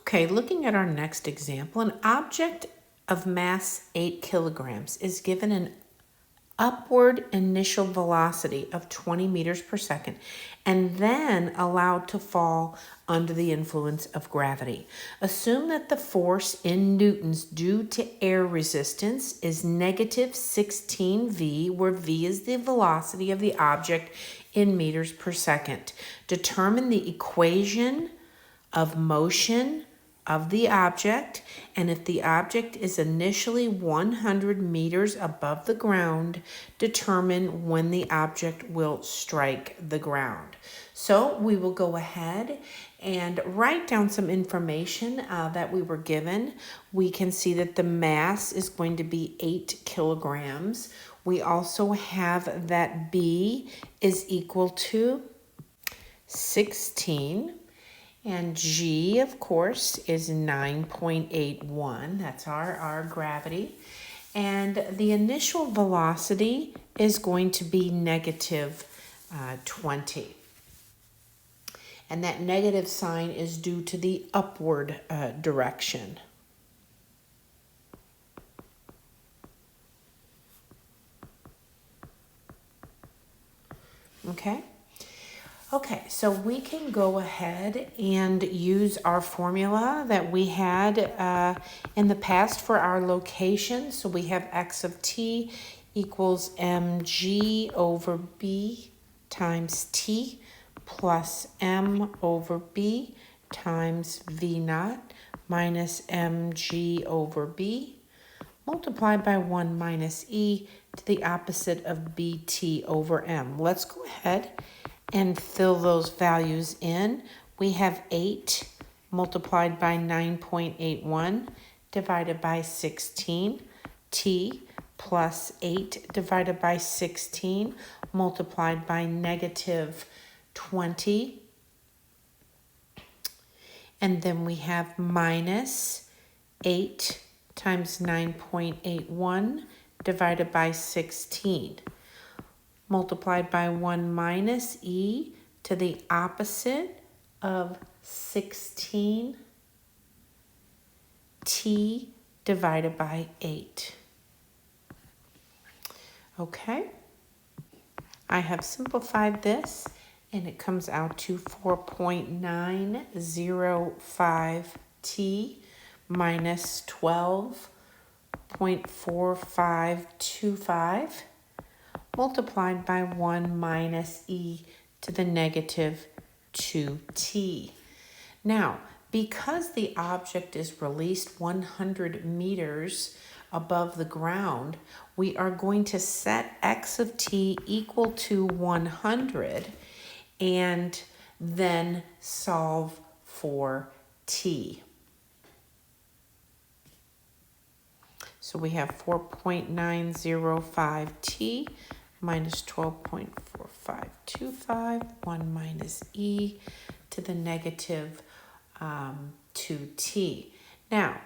Okay, looking at our next example, an object of mass 8 kilograms is given an upward initial velocity of 20 meters per second and then allowed to fall under the influence of gravity. Assume that the force in newtons due to air resistance is negative 16 V, where V is the velocity of the object in meters per second. Determine the equation of motion of the object, and if the object is initially 100 meters above the ground, determine when the object will strike the ground. So we will go ahead and write down some information that we were given. We can see that the mass is going to be 8 kilograms. We also have that B is equal to 16. And G, of course, is 9.81. That's our gravity. And the initial velocity is going to be negative 20. And that negative sign is due to the upward direction. Okay? Okay, so we can go ahead and use our formula that we had in the past for our location. So we have x of t equals mg over b times t plus m over b times v naught minus mg over b multiplied by 1 minus e to the opposite of bt over m. Let's go ahead and fill those values in. We have 8 multiplied by 9.81 divided by 16, t plus 8 divided by 16 multiplied by negative 20. And then we have minus 8 times 9.81 divided by 16. Multiplied by 1 minus e to the opposite of 16 t divided by 8. Okay, I have simplified this and it comes out to 4.905 t minus 12.4525 multiplied by 1 minus e to the negative 2t. Now, because the object is released 100 meters above the ground, we are going to set x of t equal to 100 and then solve for t. So we have 4.905 t minus 12.4525, 1 minus e to the negative 2t. Now,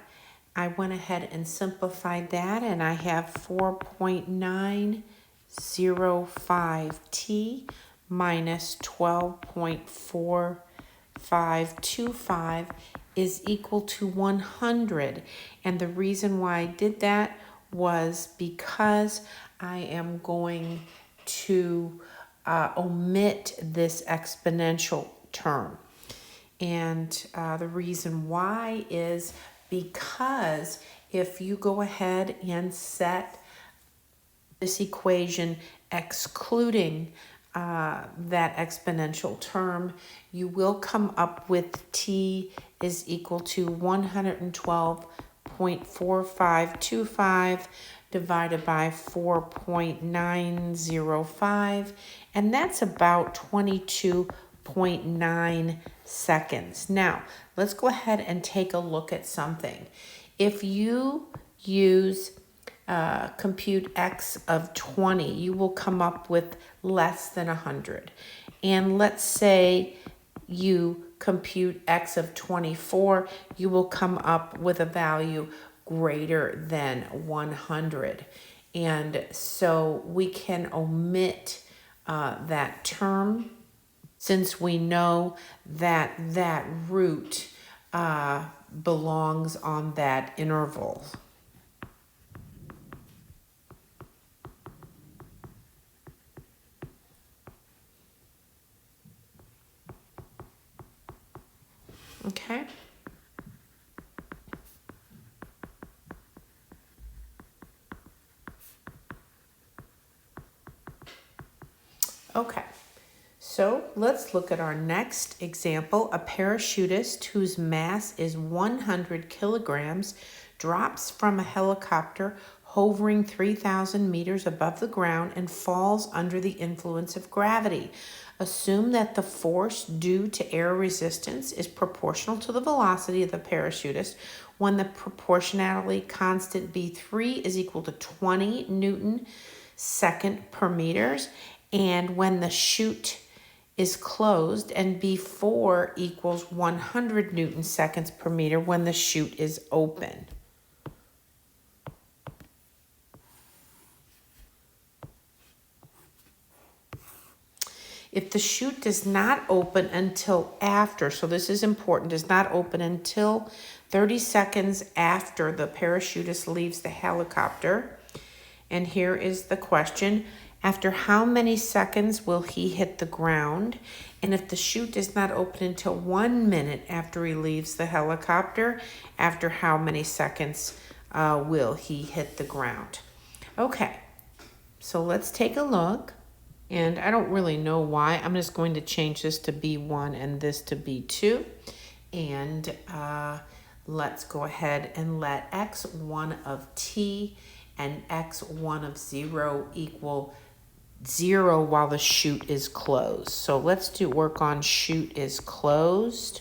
I went ahead and simplified that, and I have 4.905 t minus 12.4525 is equal to 100. And the reason why I did that was because I am going to omit this exponential term. And the reason why is because if you go ahead and set this equation excluding that exponential term, you will come up with t is equal to 112.4525 divided by 4.905, and that's about 22.9 seconds. Now, let's go ahead and take a look at something. If you use compute x of 20, you will come up with less than 100. And let's say you compute x of 24, you will come up with a value greater than 100. And so we can omit that term since we know that that root belongs on that interval. Okay. Okay. So let's look at our next example. A parachutist whose mass is 100 kilograms drops from a helicopter hovering 3,000 meters above the ground and falls under the influence of gravity. Assume that the force due to air resistance is proportional to the velocity of the parachutist when the proportionality constant B3 is equal to 20 Newton second per meters, and when the chute is closed, and B4 equals 100 Newton seconds per meter when the chute is open. If the chute does not open until after, so this is important, does not open until 30 seconds after the parachutist leaves the helicopter. And here is the question. After how many seconds will he hit the ground? And if the chute does not open until 1 minute after he leaves the helicopter, after how many seconds will he hit the ground? Okay, so let's take a look. And I don't really know why. I'm just going to change this to B1 and this to B2. And let's go ahead and let x1 of t and x1 of 0 equal 0 while the chute is closed. So let's do work on chute is closed.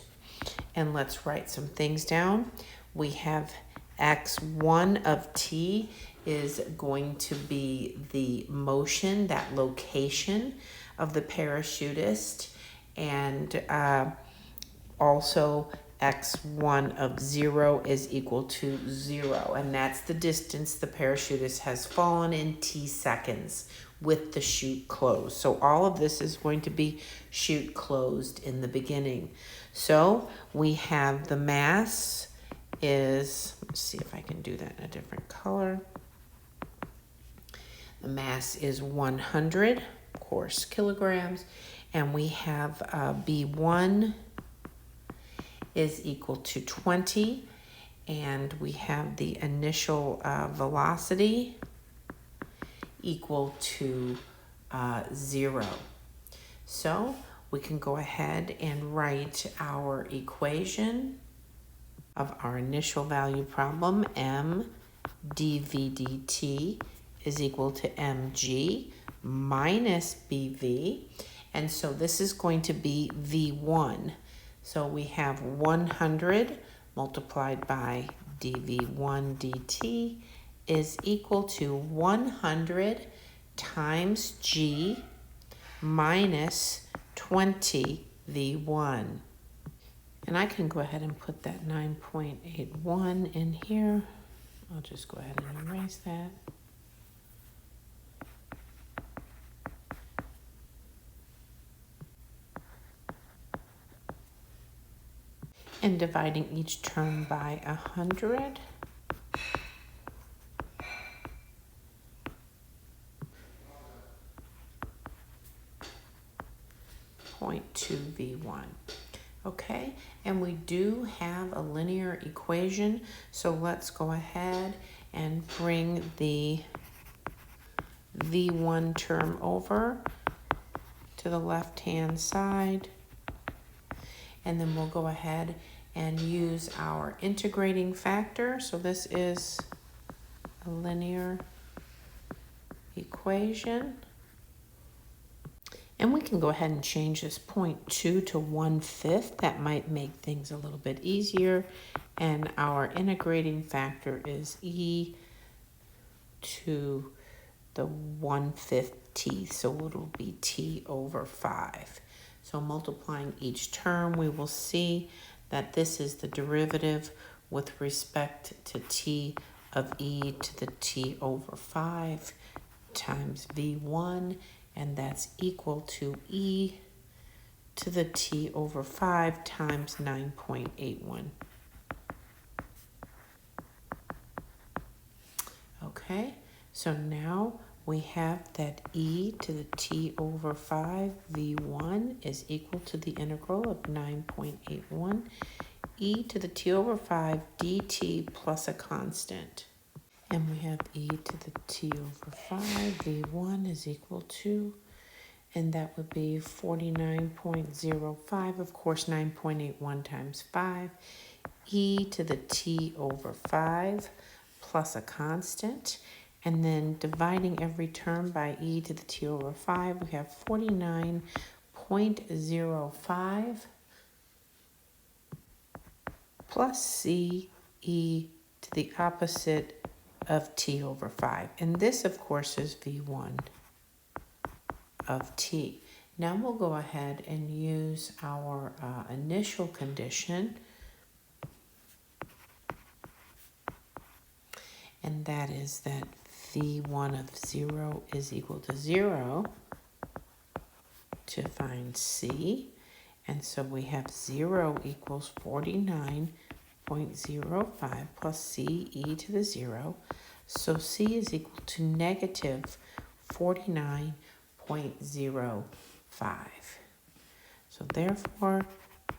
And let's write some things down. We have x1 of t is going to be the motion, that location of the parachutist, and also x1 of 0 is equal to 0, and that's the distance the parachutist has fallen in t seconds with the chute closed. So all of this is going to be chute closed in the beginning. So we have the mass is, let's see if I can do that in a different color. The mass is 100, of course, kilograms, and we have B1 is equal to 20, and we have the initial velocity equal to 0. So we can go ahead and write our equation of our initial value problem, m dv dt is equal to mg minus bv, and so this is going to be v1. So we have 100 multiplied by dv1 dt is equal to 100 times g minus 20 v1. And I can go ahead and put that 9.81 in here. I'll just go ahead and erase that. And dividing each term by 100. .2 v1. Okay, and we do have a linear equation, so let's go ahead and bring the v1 term over to the left-hand side, and then we'll go ahead and use our integrating factor. So this is a linear equation. And we can go ahead and change this 0.2 to 1/5. That might make things a little bit easier. And our integrating factor is e to the 1/5 t. So it'll be t over 5. So multiplying each term, we will see that this is the derivative with respect to t of e to the t over 5 times v1. And that's equal to e to the t over 5 times 9.81. Okay, so now we have that e to the t over 5 v1 is equal to the integral of 9.81 e to the t over 5 dt plus a constant. And we have e to the t over 5 v1 is equal to, and that would be 49.05, of course 9.81 times 5, e to the t over 5 plus a constant, and then dividing every term by e to the t over 5, we have 49.05 plus c e to the opposite of t over 5. And this, of course, is v1 of t. Now we'll go ahead and use our initial condition, and that is that v1 of 0 is equal to 0 to find c. And so we have 0 equals 49.05 plus c e to the 0. So c is equal to negative 49.05. So therefore,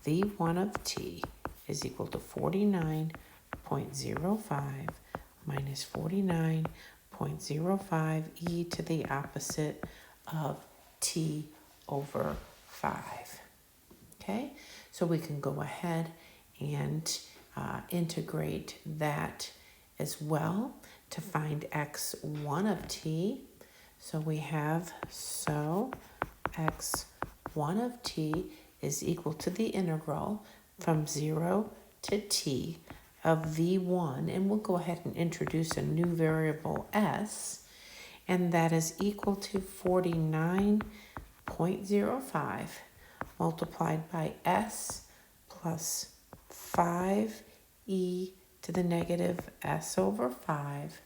v1 of t is equal to 49.05 minus 49.05 e to the opposite of t over 5. Okay, so we can go ahead and integrate that as well to find x1 of t. So we have, x1 of t is equal to the integral from 0 to t of v1, and we'll go ahead and introduce a new variable s, and that is equal to 49.05 multiplied by s plus 5e to the negative s over 5.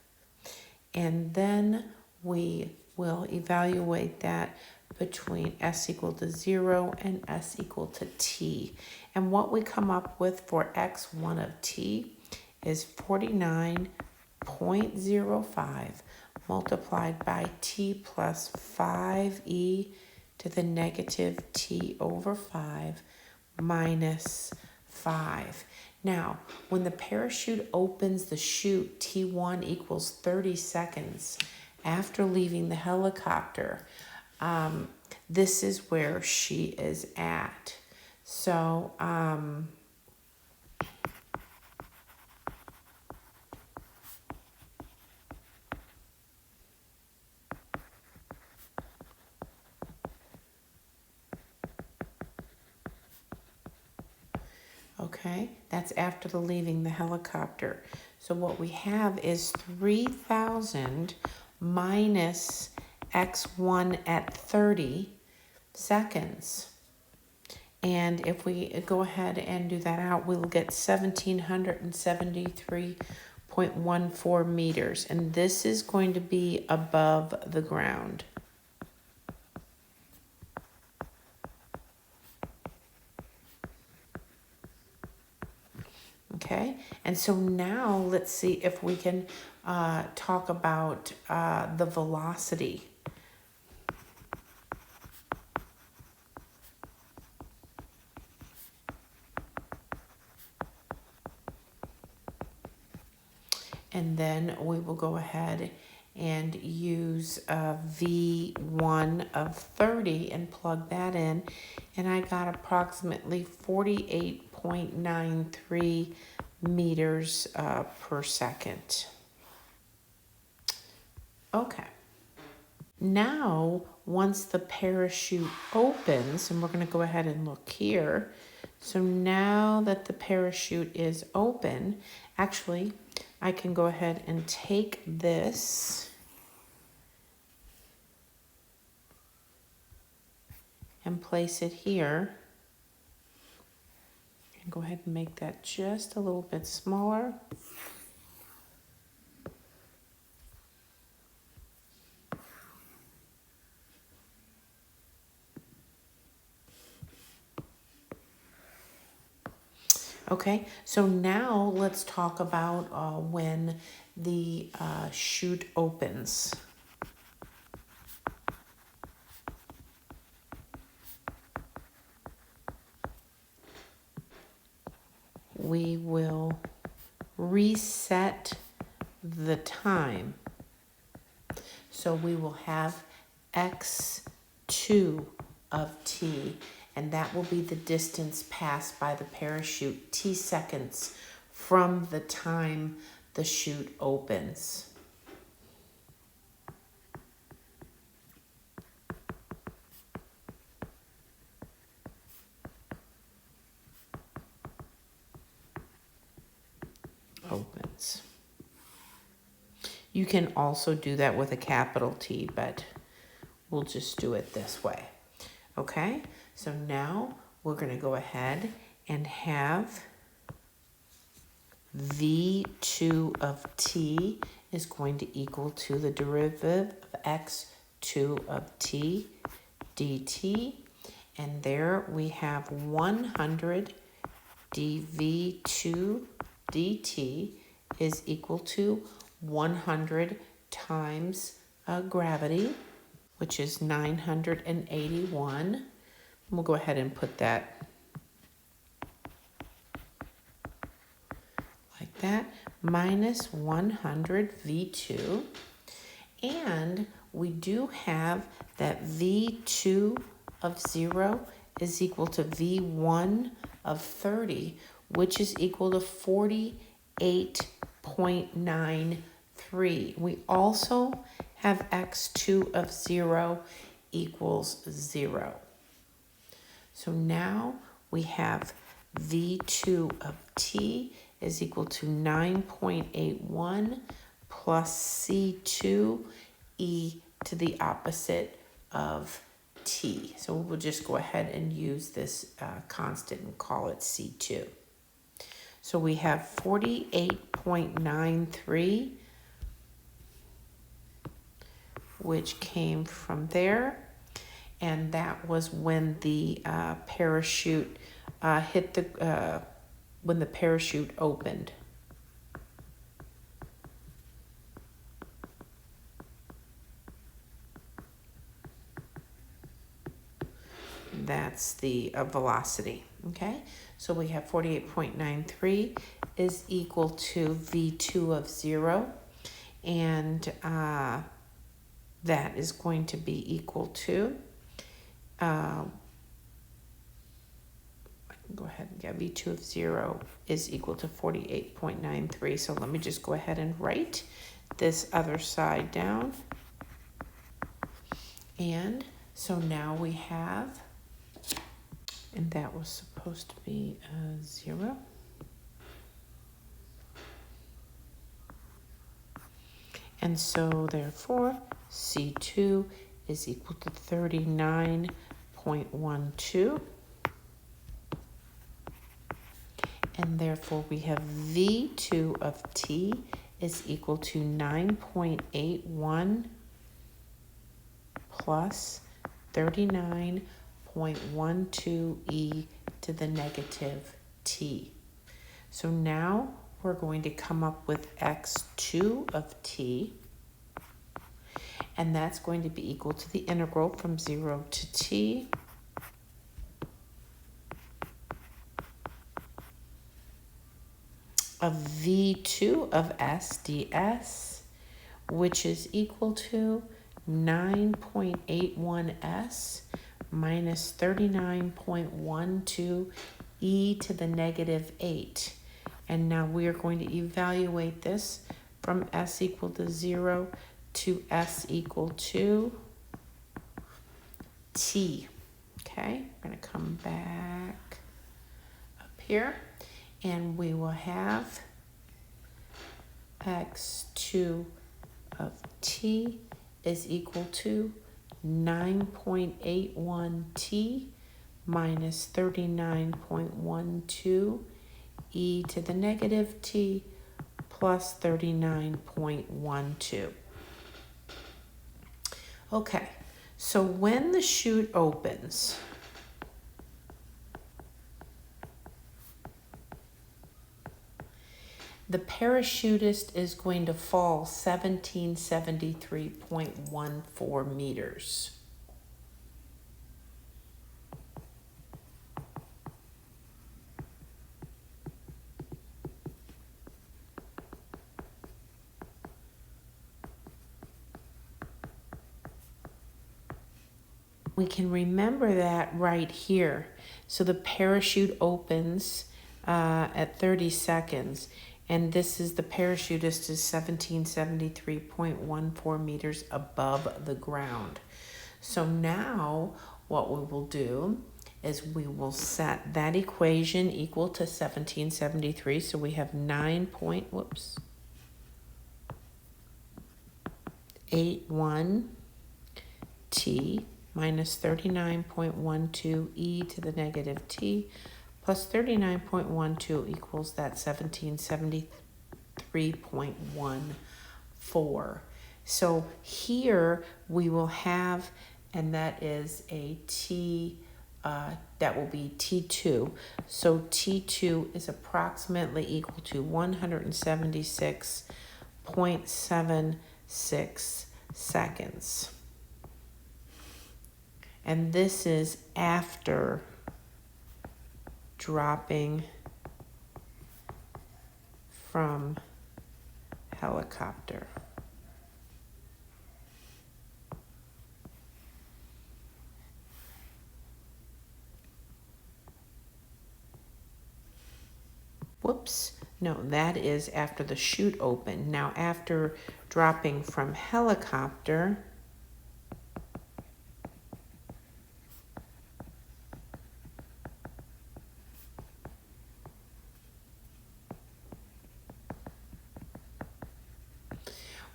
And then we will evaluate that between s equal to 0 and s equal to t. And what we come up with for x1 of t is 49.05 multiplied by t plus 5e to the negative t over 5 minus 5. Now, when the parachute opens the chute, T1 equals 30 seconds after leaving the helicopter. This is where she is at. So, okay, that's after the leaving the helicopter. So what we have is 3,000 minus x1 at 30 seconds. And if we go ahead and do that out, we'll get 1,773.14 meters. And this is going to be above the ground. Okay, and so now let's see if we can talk about the velocity. And then we will go ahead and use V1 of 30 and plug that in. And I got approximately 48.93 meters per second. Okay. Now, once the parachute opens, and we're going to go ahead and look here. So now that the parachute is open, actually, I can go ahead and take this and place it here. And go ahead and make that just a little bit smaller. Okay. Okay, so now let's talk about when the chute opens. We will reset the time. So we will have x2 of t, and that will be the distance passed by the parachute, t seconds from the time the chute opens. Opens. You can also do that with a capital T, but we'll just do it this way. Okay, so now we're going to go ahead and have V2 of t is going to equal to the derivative of x2 of t dt. And there we have 100 dv2 dt is equal to 100 times gravity, which is 981. We'll go ahead and put that like that, minus 100 V2. And we do have that V2 of 0 is equal to V1 of 30, which is equal to 48.93. We also have x2 of 0 equals 0. So now we have V2 of t is equal to 9.81 plus C2 e to the opposite of t. So we'll just go ahead and use this constant and call it C2. So we have 48.93, which came from there. And that was when the parachute hit the, when the parachute opened. That's the velocity, okay? So we have 48.93 is equal to V2 of 0, and that is going to be equal to, I can go ahead and get V2 of 0 is equal to 48.93. So let me just go ahead and write this other side down. And so now we have, and that was supposed to be 0. And so therefore, C2 is equal to 39.12. And therefore we have V2 of t is equal to 9.81 plus 39.12 e to the negative t. So now we're going to come up with x2 of t, and that's going to be equal to the integral from 0 to t of V2 of s ds, which is equal to 9.81 s minus 39.12 e to the negative 8. And now we are going to evaluate this from s equal to 0 to s equal to t. Okay, we're going to come back up here, and we will have x2 of t is equal to 9.81 t minus 39.12 e to the negative t plus 39.12. Okay, so when the chute opens, the parachutist is going to fall 1773.14 meters. We can remember that right here. So the parachute opens at 30 seconds, and this is the parachutist is 1773.14 meters above the ground. So now what we will do is we will set that equation equal to 1773. So we have 9.81 t minus 39.12 e to the negative t plus 39.12 equals that 1773.14. So here we will have, and that is a t, that will be T2. So T2 is approximately equal to 176.76 seconds. And this is after dropping from helicopter. Whoops, no, that is after the chute opened. Now after dropping from helicopter,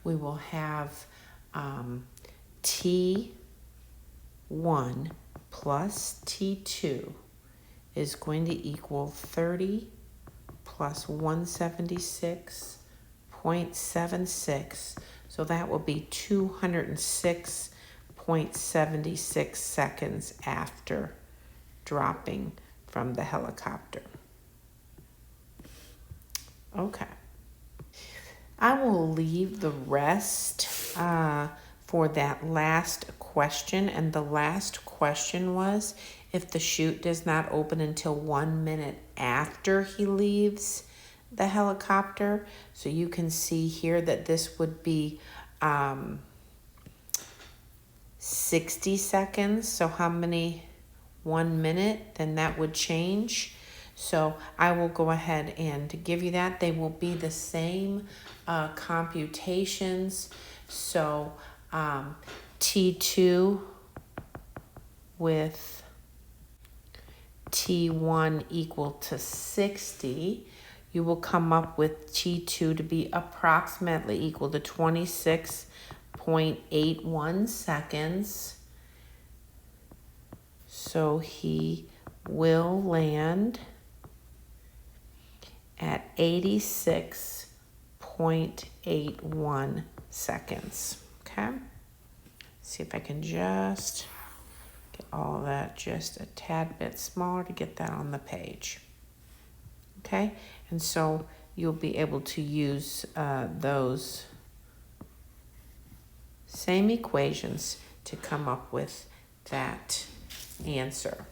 we will have T1 plus T2 is going to equal 30 plus 176.76. So that will be 206.76 seconds after dropping from the helicopter. Okay. I will leave the rest for that last question. And the last question was, if the chute does not open until 1 minute after he leaves the helicopter. So you can see here that this would be 60 seconds. So how many? 1 minute, then that would change. So I will go ahead and give you that. They will be the same computations. So T2 with T1 equal to 60. You will come up with T2 to be approximately equal to 26.81 seconds. So he will land at 86.81 seconds. Okay, see if I can just get all of that just a tad bit smaller to get that on the page. Okay, and so you'll be able to use those same equations to come up with that answer.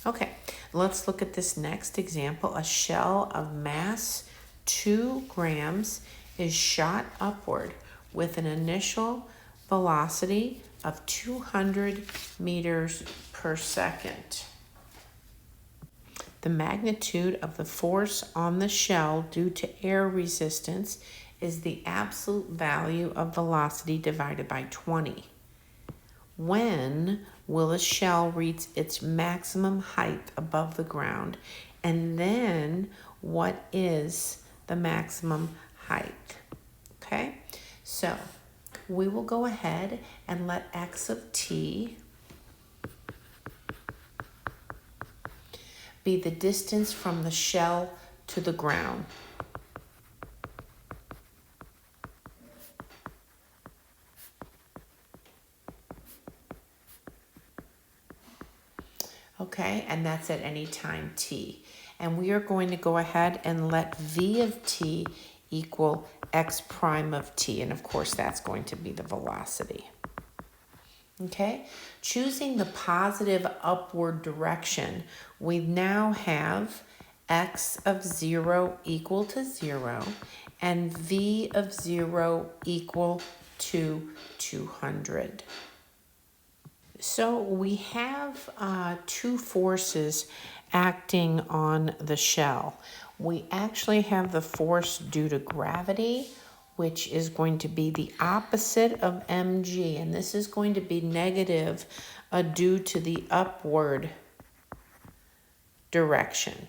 Okay, let's look at this next example. A shell of mass 2 grams is shot upward with an initial velocity of 200 meters per second. The magnitude of the force on the shell due to air resistance is the absolute value of velocity divided by 20. When will a shell reach its maximum height above the ground? And then what is the maximum height? Okay, so we will go ahead and let x of t be the distance from the shell to the ground. okay? And that's at any time t. And we are going to go ahead and let v of t equal x prime of t. And of course, that's going to be the velocity. Okay, choosing the positive upward direction, we now have x of 0 equal to 0 and v of 0 equal to 200. So we have two forces acting on the shell. We actually have the force due to gravity, which is going to be the opposite of mg, and this is going to be negative due to the upward direction.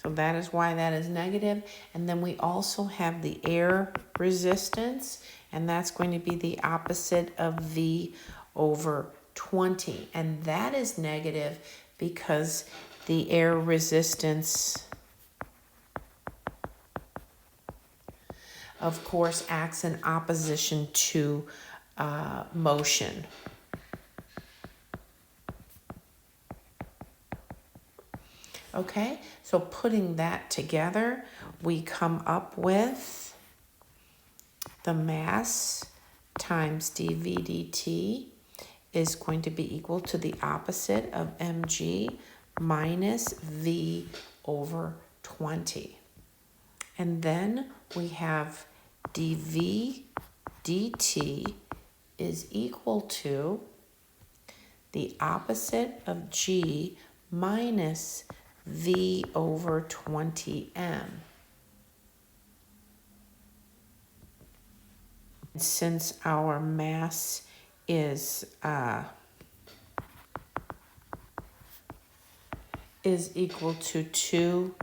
So that is why that is negative. And then we also have the air resistance, and that's going to be the opposite of v over 20. And that is negative because the air resistance, of course, acts in opposition to motion. Okay, so putting that together, we come up with the mass times dv dt is going to be equal to the opposite of mg minus v over 20. And then we have dv dt is equal to the opposite of g minus v over 20m. Since our mass is equal to 2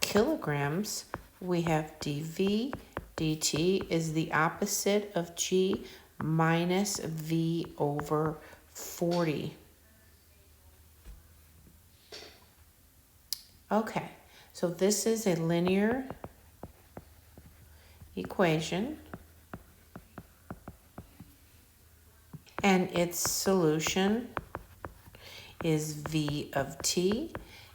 kilograms, we have dv dt is the opposite of g minus v over 40. Okay, so this is a linear equation, and its solution is v of t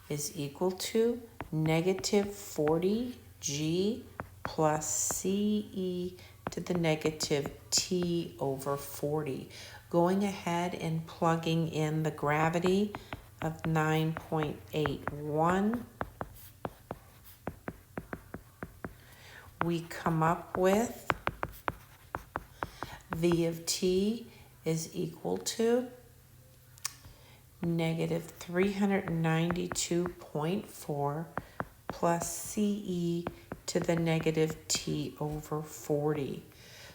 is equal to negative 40g plus ce to the negative t over 40. Going ahead and plugging in the gravity of 9.81, we come up with v of t is equal to negative 392.4 plus ce to the negative t over 40.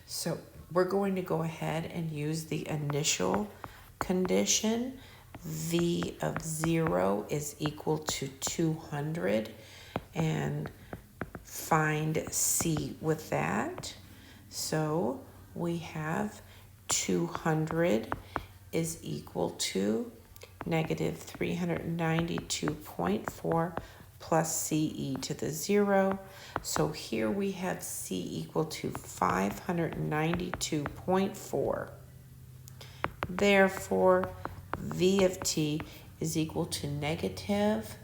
So we're going to go ahead and use the initial condition. V of 0 is equal to 200 and find C with that. So we have 200 is equal to negative 392.4 plus CE to the 0. So here we have C equal to 592.4. Therefore, V of t is equal to negative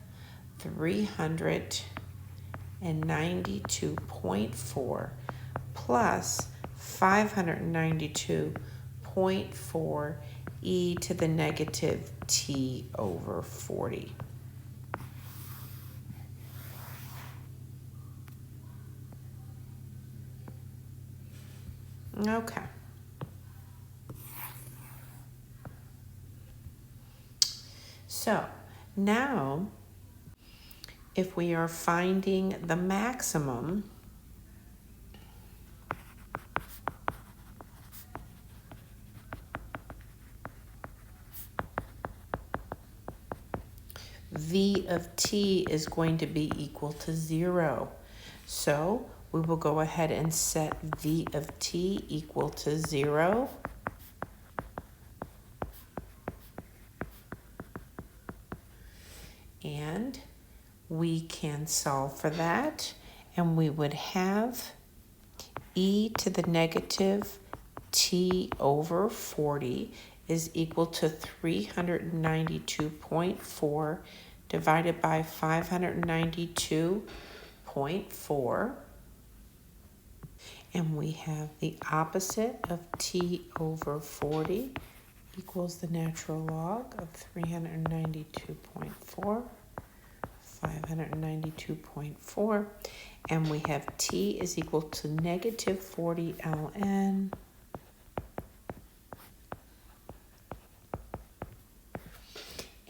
392.4 plus 592.4 e to the negative t over 40. Okay. So now, if we are finding the maximum, V of t is going to be equal to 0. So we will go ahead and set V of t equal to 0. And we can solve for that, and we would have e to the negative t over 40 is equal to 392.4 divided by 592.4. And we have the opposite of t over 40 equals the natural log of 392.4, 592.4. And we have t is equal to negative 40 ln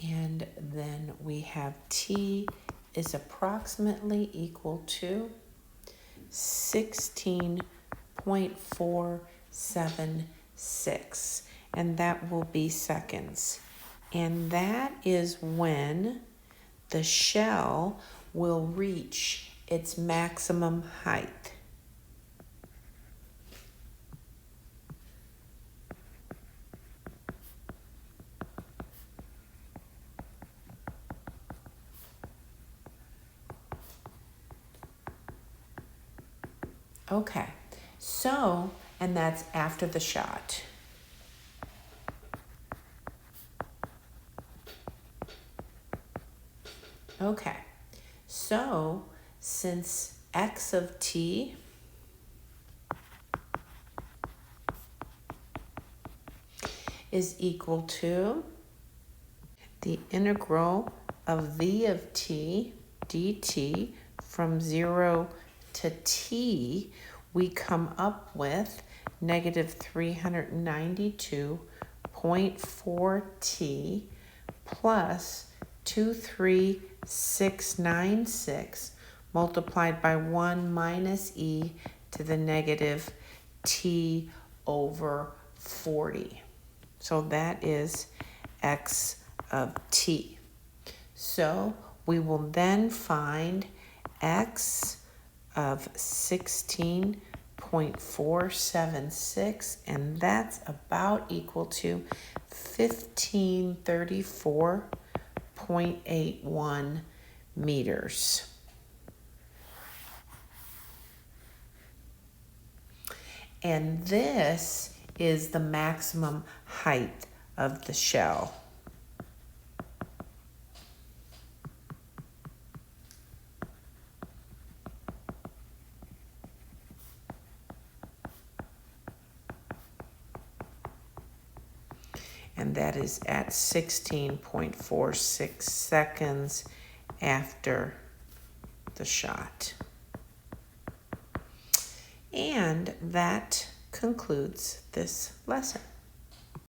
and then we have t is approximately equal to 16.476, and that will be seconds. And that is when the shell will reach its maximum height. Okay, so, and that's after the shot. Okay, so since x of t is equal to the integral of v of t dt from 0 to t, we come up with negative 392.4 t plus 23696 multiplied by 1 minus e to the negative t over 40. So that is x of t. So we will then find x of 16.476, and that's about equal to 1534.81 meters. And this is the maximum height of the shell. And that is at 16.46 seconds after the shot. And that concludes this lesson.